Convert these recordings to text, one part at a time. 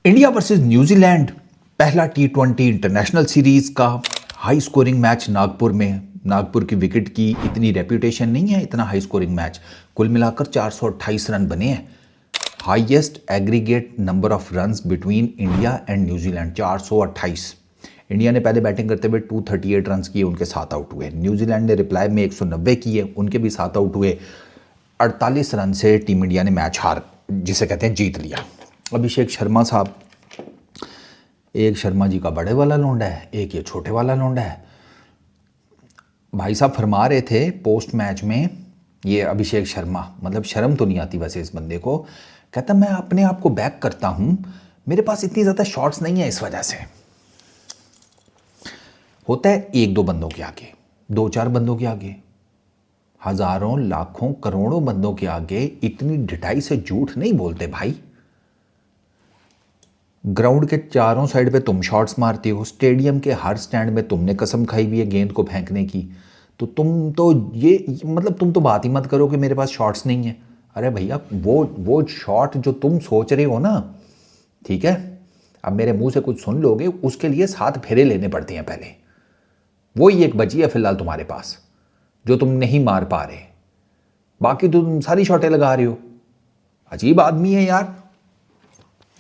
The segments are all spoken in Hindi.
इंडिया वर्सेस न्यूजीलैंड पहला T20 इंटरनेशनल सीरीज का हाई स्कोरिंग मैच नागपुर में। नागपुर की विकेट की इतनी रेप्यूटेशन नहीं है इतना हाई स्कोरिंग मैच। कुल मिलाकर 428 रन बने हैं। Highest aggregate number of runs between India and New Zealand 428। India ने पहले बैटिंग करते हुए 238 रन किए, उनके 7 आउट हुए। न्यूजीलैंड ने रिप्लाई में 190 किए, उनके भी 7 आउट हुए। 48 रन से टीम इंडिया ने मैच हार जिसे कहते हैं जीत लिया। अभिषेक शर्मा साहब, एक शर्मा जी का बड़े वाला लौंडा है, एक ये छोटे वाला लौंडा है। भाई साहब फरमा रहे थे पोस्ट मैच में, ये अभिषेक शर्मा, मतलब शर्म तो नहीं आती वैसे इस बंदे को, कहता मैं अपने आप को बैक करता हूं, मेरे पास इतनी ज़्यादा शॉट्स नहीं है इस वजह से। होता है एक दो बंदों के आगे, दो चार बंदों के आगे, हजारों लाखों करोड़ों बंदों के आगे इतनी ढिठाई से झूठ नहीं बोलते भाई। ग्राउंड के चारों साइड पे तुम शॉट्स मारते हो, स्टेडियम के हर स्टैंड में तुमने कसम खाई हुई है गेंद को फेंकने की, तो तुम तो ये मतलब तुम तो बात ही मत करो कि मेरे पास शॉट्स नहीं है। अरे भैया वो शॉट जो तुम सोच रहे हो ना, ठीक है, अब मेरे मुंह से कुछ सुन लोगे, उसके लिए 7 फेरे लेने पड़ते हैं पहले। वो ही एक बची है फिलहाल तुम्हारे पास जो तुम नहीं मार पा रहे, बाकी तो तुम सारी शॉटें लगा रहे हो। अजीब आदमी है यार,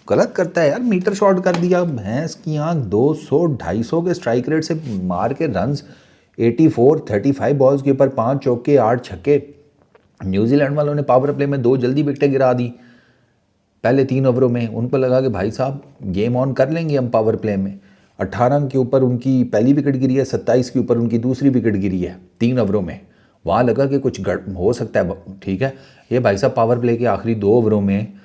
गलत करता है यार। मीटर शॉट कर दिया, भैंस की आंख, 200 250 के स्ट्राइक रेट से मार के रन्स 84, 35 बॉल्स के ऊपर 5 चौके 8 छक्के। न्यूजीलैंड वालों ने पावर प्ले में 2 जल्दी विकेटें गिरा दी पहले 3 ओवरों में। उनको लगा कि भाई साहब गेम ऑन कर लेंगे हम पावर प्ले में। 18 के ऊपर उनकी पहली विकेट गिरी है, 27 के ऊपर उनकी दूसरी विकेट गिरी है 3 ओवरों में। वहाँ लगा कि कुछ हो सकता है, ठीक है। ये भाई साहब पावर प्ले के आखिरी 2 ओवरों में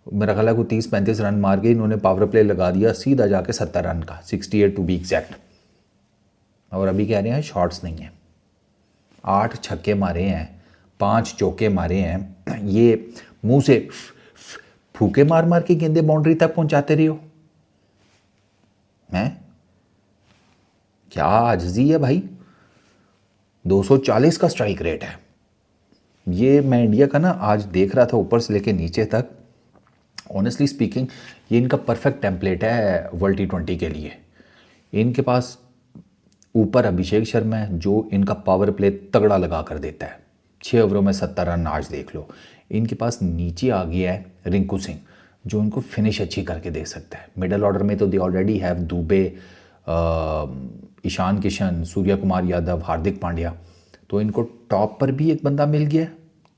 मेरा ख्याल है को 30-35 रन मार के इन्होंने पावर प्ले लगा दिया सीधा जाके 70 रन का, 68 टू बी एग्जैक्ट। और अभी कह रहे हैं शॉट्स नहीं है। 8 छक्के मारे हैं, 5 चौके मारे हैं। ये मुंह से फूके मार मार के गेंदे बाउंड्री तक पहुंचाते रहे हो हैं। क्या आजिज़ी है भाई। 240 का स्ट्राइक रेट है। ये मैं इंडिया का ना आज देख रहा था ऊपर से लेके नीचे तक। ऑनेस्टली स्पीकिंग ये इनका परफेक्ट टेम्पलेट है वर्ल्ड T20 के लिए। इनके पास ऊपर अभिषेक शर्मा है जो इनका पावर प्ले तगड़ा लगा कर देता है, 6 ओवरों में 70 रन आज देख लो। इनके पास नीचे आ गया है रिंकू सिंह जो इनको फिनिश अच्छी करके दे सकता है। मिडल ऑर्डर में तो they already have Dube, Ishan Kishan, Surya Kumar Yadav, Hardik Pandya. तो इनको टॉप पर भी एक बंदा मिल गया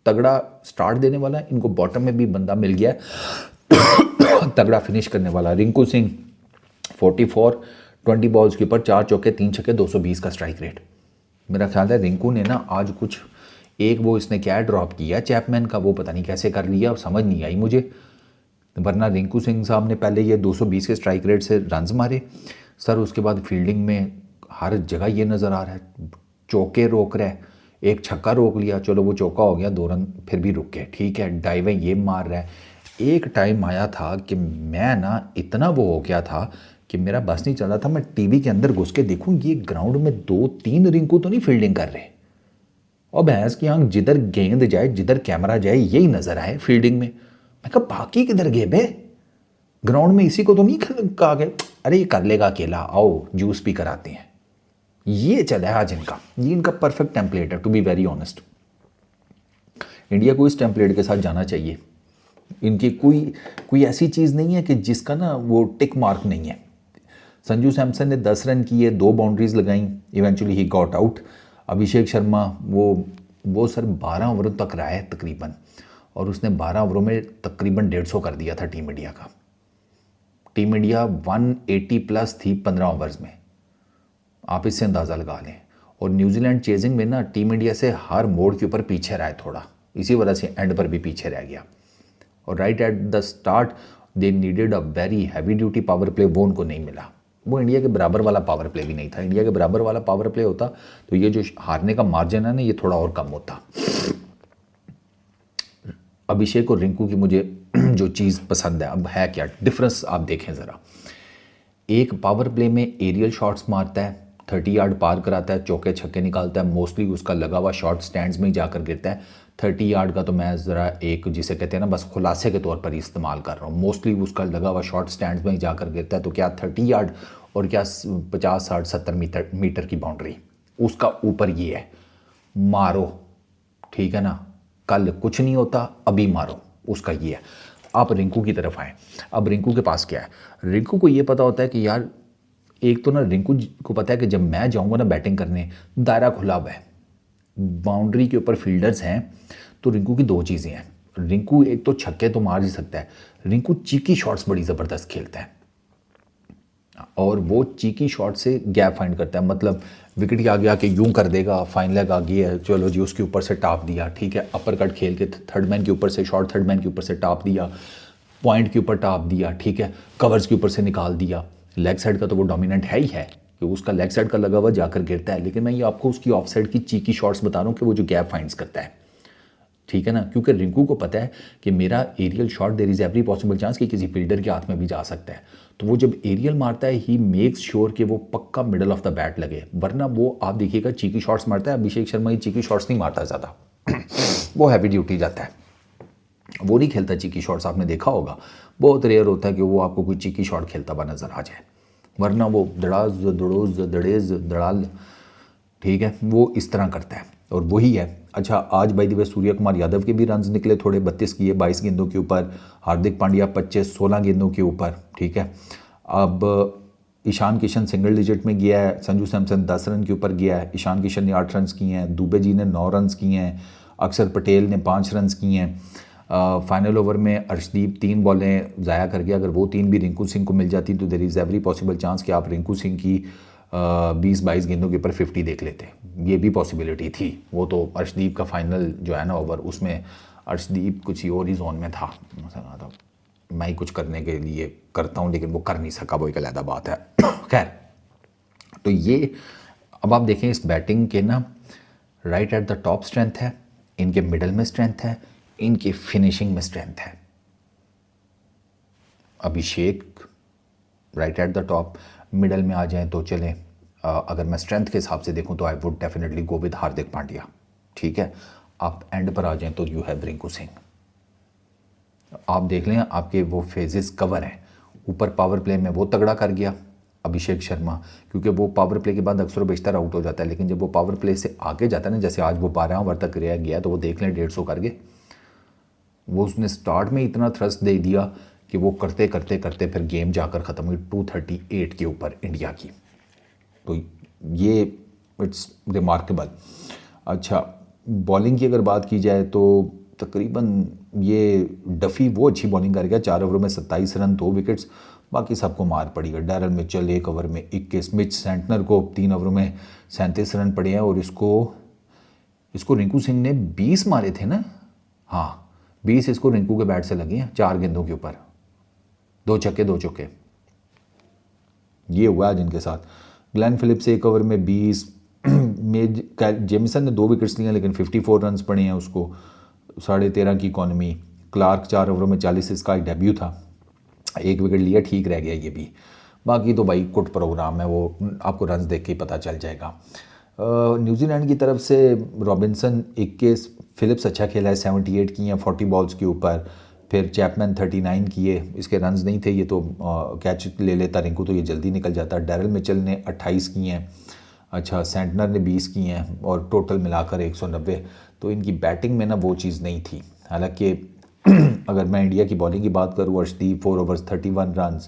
तगड़ा स्टार्ट देने वाला, इनको बॉटम में भी बंदा मिल गया तगड़ा फिनिश करने वाला। रिंकू सिंह 44, 20 बॉल्स के ऊपर 4 चौके 3 छक्के, 220 का स्ट्राइक रेट। मेरा ख्याल है रिंकू ने ना आज कुछ एक वो इसने क्या ड्रॉप किया चैपमैन का, वो पता नहीं कैसे कर लिया, समझ नहीं आई मुझे। वरना रिंकू सिंह साहब ने पहले ये 220 के स्ट्राइक रेट से रन्स मारे सर। उसके बाद फील्डिंग में हर जगह ये नज़र आ रहा है, चौके रोक रहा है। एक छक्का रोक लिया, चलो वो चौका हो गया, 2 रन फिर भी रुक गए, ठीक है। डाइवें ये मार रहा है। एक टाइम आया था कि मैं ना इतना वो हो गया था कि मेरा बस नहीं चल रहा था, मैं टीवी के अंदर घुस के देखूं ये ग्राउंड में 2-3 रिंकू तो नहीं फील्डिंग कर रहे। और भैंस की आंख जिधर गेंद जाए, जिधर कैमरा जाए, यही नजर आए फील्डिंग में। मैं कहा बाकी किधर गए बे, ग्राउंड में इसी को तो नहीं कहा गया। अरे ये कर लेगा अकेला, आओ जूस भी कराते हैं। ये चला है आज इनका, ये इनका परफेक्ट टेम्पलेट है to be very honest. India को इस टेम्पलेट के साथ जाना चाहिए। इनकी कोई ऐसी चीज़ नहीं है कि जिसका ना वो टिक मार्क नहीं है। संजू सैमसन ने 10 रन किए, 2 बाउंड्रीज लगाई, eventually he got out. Abhishek Sharma वो सर 12 ओवरों तक रहा है तकरीबन, और उसने 12 ओवरों में तकरीबन 150 कर दिया था टीम इंडिया का। टीम इंडिया 180 प्लस थी 15 ओवर्स में, आप इससे अंदाज़ा लगा लें। और न्यूजीलैंड चेजिंग में ना टीम इंडिया से हर मोड़ के ऊपर पीछे रहा है थोड़ा, इसी वजह से एंड पर भी पीछे रह गया। और right at the start they needed a very heavy duty power play, वो उनको नहीं मिला। वो इंडिया के बराबर वाला पावर प्ले भी नहीं था। इंडिया के बराबर वाला पावर प्ले होता तो ये जो हारने का मार्जिन है ना ये थोड़ा और कम होता। अभिषेक और रिंकू की मुझे जो चीज़ पसंद है, अब है क्या डिफरेंस आप देखें ज़रा। एक पावर प्ले में एरियल शॉट्स मारता है, 30 यार्ड पार कराता है, चौके छक्के निकालता है, मोस्टली उसका लगा हुआ शॉट स्टैंड्स में ही जाकर गिरता है। 30 यार्ड का तो मैं ज़रा एक जिसे कहते हैं ना बस खुलासे के तौर पर ही इस्तेमाल कर रहा हूँ। मोस्टली उसका लगा हुआ शॉर्ट स्टैंड में ही जाकर गिरता है। तो क्या 30 यार्ड और क्या 50 60 70 मीटर की बाउंड्री, उसका ऊपर ये है, मारो, ठीक है ना। कल कुछ नहीं होता, अभी मारो, उसका ये है। आप रिंकू की तरफ आए। अब रिंकू के पास क्या है, रिंकू को ये पता होता है कि यार एक तो ना रिंकू को पता है कि जब मैं जाऊंगा ना बैटिंग करने, दायरा खुला हुआ है, बाउंड्री के ऊपर फील्डर्स हैं। तो रिंकू की दो चीज़ें हैं, रिंकू एक तो छक्के तो मार ही सकता है, रिंकू चीकी शॉट्स बड़ी ज़बरदस्त खेलता है और वो चीकी शॉट से गैप फाइंड करता है। मतलब विकेट के आगे आके यूं कर देगा, फाइन लेग आ गई है, चलो जी उसके ऊपर से टाप दिया, ठीक है, अपर कट खेल के थर्ड मैन के ऊपर से, शॉर्ट थर्ड मैन के ऊपर से टाप दिया, पॉइंट के ऊपर टाप दिया, ठीक है, कवर्स के ऊपर से निकाल दिया। लेग साइड का तो वो डोमिनेंट है ही है कि उसका लेग साइड का लगा हुआ जाकर गिरता है। लेकिन मैं ये आपको उसकी ऑफ साइड की चीकी शॉट्स बता रहा हूँ कि वो जो गैप फाइंड्स करता है, ठीक है ना। क्योंकि रिंकू को पता है कि मेरा aerial shot there is every possible chance कि किसी फील्डर के हाथ में भी जा सकता है। तो वो जब एरियल मारता है ही मेक्स श्योर कि वो पक्का मिडल ऑफ द बैट लगे, वरना वो आप देखिएगा चीकी शॉट्स मारता है। अभिषेक शर्मा ही चीकी शॉट्स नहीं मारता ज़्यादा वो हैवी ड्यूटी जाता है, वो नहीं खेलता चीकी शॉट्स। आपने देखा होगा बहुत रेयर होता है कि वो आपको कोई चीकी शॉट खेलता हुआ नज़र आ जाए, वरना वो दड़ाज दड़ोज दड़ेज दड़ाल, ठीक है, वो इस तरह करता है और वही है। अच्छा, आज बाय द वे सूर्य कुमार यादव के भी रन्स निकले थोड़े, 32 किए 22 गेंदों के ऊपर, हार्दिक पांड्या 25 16 गेंदों के ऊपर, ठीक है। अब ईशान किशन सिंगल डिजिट में गया है, संजू सैमसन 10 रन के ऊपर गया है, ईशान किशन ने 8 रन किए हैं, दुबे जी ने 9 रन किए हैं, अक्षर पटेल ने 5 रन किए हैं। फाइनल ओवर में अर्शदीप 3 बॉलें ज़ाया कर गया, अगर वो 3 भी रिंकू सिंह को मिल जाती तो there is every possible chance कि आप रिंकू सिंह की 20-22 गेंदों के ऊपर 50 देख लेते, ये भी पॉसिबिलिटी थी। वो तो अर्शदीप का फाइनल जो है ना ओवर, उसमें अर्शदीप कुछ ही और ही जोन में था, मैं ही कुछ करने के लिए करता हूँ लेकिन वो कर नहीं सका, वो एक अलग बात है खैर। तो ये अब आप देखें इस बैटिंग के ना right at the top strength है, इनके मिडल में स्ट्रेंथ है, इनकी फिनिशिंग में स्ट्रेंथ है। Abhishek right at the top, middle में आ जाएं तो चलें, अगर मैं स्ट्रेंथ के हिसाब से देखूं तो I would definitely go with Hardik Pandya, ठीक है। आप एंड पर आ जाएं तो यू हैव रिंकू सिंह। आप देख लें आपके वो फेजेस कवर हैं, ऊपर पावर प्ले में वो तगड़ा कर गया अभिषेक शर्मा, क्योंकि वो पावर प्ले के बाद अक्सर बेशतर आउट हो जाता है, लेकिन जब वो पावर प्ले से आगे जाता है ना, जैसे आज वो 12 ओवर तक रह गया, तो वो देख लें 150 करके, वो उसने स्टार्ट में इतना थ्रस्ट दे दिया कि वो करते करते करते फिर गेम जाकर ख़त्म हुई 238 के ऊपर इंडिया की। तो ये इट्स रिमार्केबल। अच्छा, बॉलिंग की अगर बात की जाए तो तकरीबन ये डफ़ी वो अच्छी बॉलिंग कर गया, 4 ओवरों में 27 रन 2 विकेट्स, बाकी सबको मार पड़ी है। डैरल मिचेल 1 ओवर में 21, मिच सेंटनर को 3 ओवरों में 37 रन पड़े हैं, और इसको रिंकू सिंह ने 20 मारे थे ना, हाँ 20 इसको रिंकू के बैट से लगे हैं 4 गेंदों के ऊपर, 2 छक्के 2 चौके, ये हुआ आज इनके साथ। ग्लेन फिलिप्स 1 ओवर में 20, जेमिसन ने 2 विकेट्स लिए लेकिन 54 रन पड़े हैं उसको, 13.5 की इकॉनमी। क्लार्क 4 ओवरों में 40, इसका एक डेब्यू था, 1 विकेट लिया, ठीक रह गया ये भी। बाकी तो भाई कुट प्रोग्राम है, वो आपको रन्स देख के ही पता चल जाएगा। न्यूजीलैंड की तरफ से रॉबिन्सन 21, फिलिप्स अच्छा खेला है, 78 किए हैं 40 बॉल्स के ऊपर, फिर चैपमैन 39 किए, इसके रन्स नहीं थे, ये तो कैच ले लेता रिंकू तो ये जल्दी निकल जाता। डैरल मिचेल ने 28 किए हैं, अच्छा सेंटनर ने 20 किए हैं, और टोटल मिलाकर 190। तो इनकी बैटिंग में ना वो चीज़ नहीं थी। हालांकि अगर मैं इंडिया की बॉलिंग की बात करूँ, अर्शदीप 4 ओवर्स 31 रन,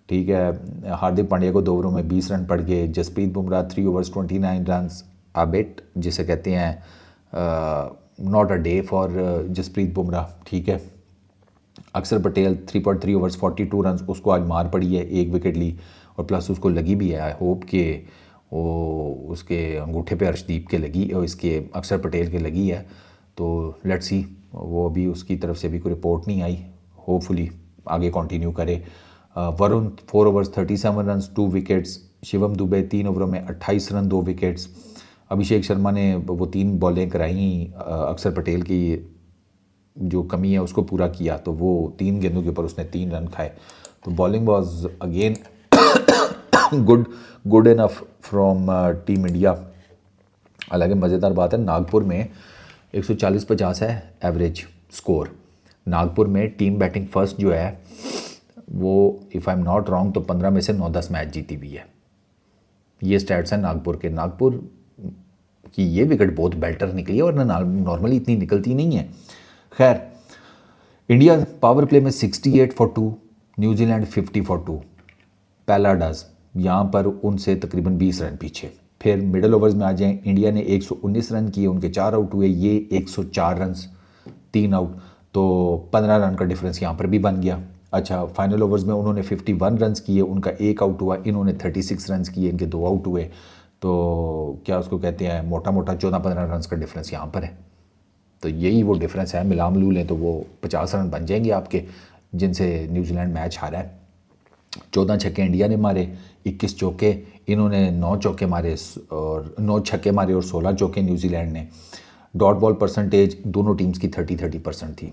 ठीक है, हार्दिक पांड्या को 2 ओवरों में 20 रन पड़ गए, Jasprit Bumrah 3 overs 29 run, a bit जिसे कहते हैं not a day for Jasprit Bumrah, ठीक है। अक्षर पटेल 3.3 ओवर्स 42 रन, उसको आज मार पड़ी है, 1 विकेट ली, और प्लस उसको लगी भी है। आई होप कि वो उसके अंगूठे पे अर्शदीप के लगी और इसके अक्षर पटेल के लगी है, तो लेट्स सी, वो अभी उसकी तरफ से भी कोई रिपोर्ट नहीं आई, होपफुली आगे कंटिन्यू करे। Varun 4 overs 37 run 2 wickets, Shivam Dubey 3 ओवरों में 28 रन 2 विकेट्स। अभिषेक शर्मा ने वो 3 बॉलें कराई, अक्षर पटेल की जो कमी है उसको पूरा किया, तो वो 3 गेंदों के ऊपर उसने 3 रन खाए। तो bowling was again good enough from team India. हालांकि मज़ेदार बात है, नागपुर में 140-50 है एवरेज स्कोर। नागपुर में टीम बैटिंग फर्स्ट जो है वो if I am not wrong तो 15 में से 9-10 मैच जीती हुई है। ये स्टैट्स हैं नागपुर के। नागपुर की ये विकेट बहुत बेटर निकली है और नॉर्मली इतनी निकलती नहीं है। खैर, इंडिया पावर प्ले में 68 फॉर 2, न्यूजीलैंड 50 फॉर 2। पहला डज यहाँ पर उनसे तकरीबन 20 रन पीछे। फिर मिडल ओवर्स में आ जाएं, इंडिया ने 119 रन किए, उनके 4 आउट हुए, ये 104 रन 3 आउट, तो 15 रन का डिफरेंस यहाँ पर भी बन गया। अच्छा, फाइनल ओवर्स में उन्होंने 51 रन किए, उनका 1 आउट हुआ, इन्होंने 36 रन किए, इनके 2 आउट हुए, तो क्या उसको कहते हैं मोटा मोटा 14-15 रन का डिफरेंस यहाँ पर है। तो यही वो डिफरेंस है, मिला मिलू लें तो वो 50 रन बन जाएंगे आपके, जिनसे न्यूजीलैंड मैच हारा है। 14 छक्के इंडिया ने मारे, 21 चौके, इन्होंने 9 चौके मारे और 9 छक्के मारे और 16 चौके न्यूजीलैंड ने। डॉट बॉल परसेंटेज दोनों टीम्स की 30-30% थी।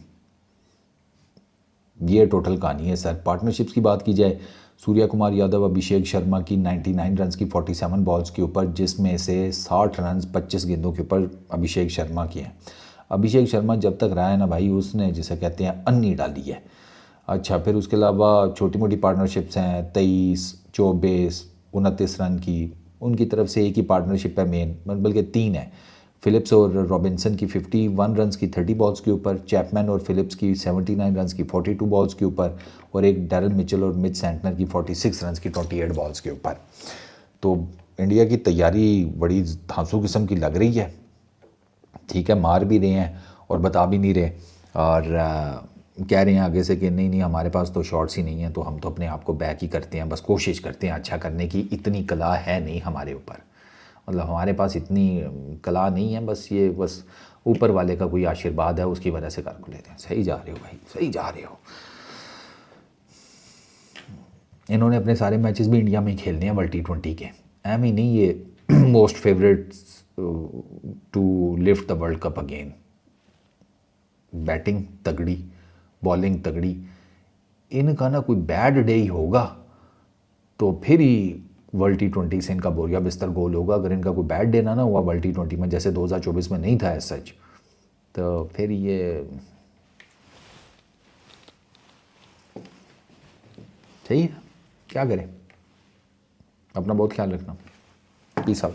ये टोटल कहानी है सर। पार्टनरशिप्स की बात की जाए, सूर्या कुमार यादव अभिषेक शर्मा की 99 रन की 47 बॉल्स के ऊपर, जिसमें से 60 रन 25 गेंदों के ऊपर अभिषेक शर्मा की हैं। अभिषेक शर्मा जब तक रहा है ना भाई, उसने जिसे कहते हैं अन्नी डाली है। अच्छा, फिर उसके अलावा छोटी मोटी पार्टनरशिप्स हैं, 23, 24, 29 रन की, उनकी तरफ से एक ही पार्टनरशिप है मेन, बल्कि 3 है। फिलिप्स और रॉबिन्सन की 51 रन की 30 बॉल्स के ऊपर, चैपमैन और फिलिप्स की 79 रन की 42 बॉल्स के ऊपर, और एक डैरल मिचेल और मिच सेंटनर की 46 रन की 28 बॉल्स के ऊपर। तो इंडिया की तैयारी बड़ी धांसू किस्म की लग रही है। ठीक है, मार भी रहे हैं और बता भी नहीं रहे, और कह रहे हैं आगे से कि नहीं नहीं हमारे पास तो शॉट्स ही नहीं है, तो हम तो अपने आप को बैक ही करते हैं, बस कोशिश करते हैं अच्छा करने की, इतनी कला है नहीं हमारे ऊपर, मतलब हमारे पास इतनी कला नहीं है, बस ये बस ऊपर वाले का कोई आशीर्वाद है, उसकी वजह से कर को लेते हैं। सही जा रहे हो भाई, सही जा रहे हो। इन्होंने अपने सारे मैचेस भी इंडिया में ही खेलने हैं वर्ल्ड T20 के, एम ही नहीं ये most favourite to lift the world cup again. Batting तगड़ी, बॉलिंग तगड़ी, इनका ना कोई बैड डे ही होगा तो फिर ही वर्ल्ड T20 से इनका बोरिया बिस्तर गोल होगा। अगर इनका कोई बैड डे ना हुआ वर्ल्ड T20 में, जैसे 2024 में नहीं था एज सच, तो फिर ये सही है, क्या करें। अपना बहुत ख्याल रखना। Peace out.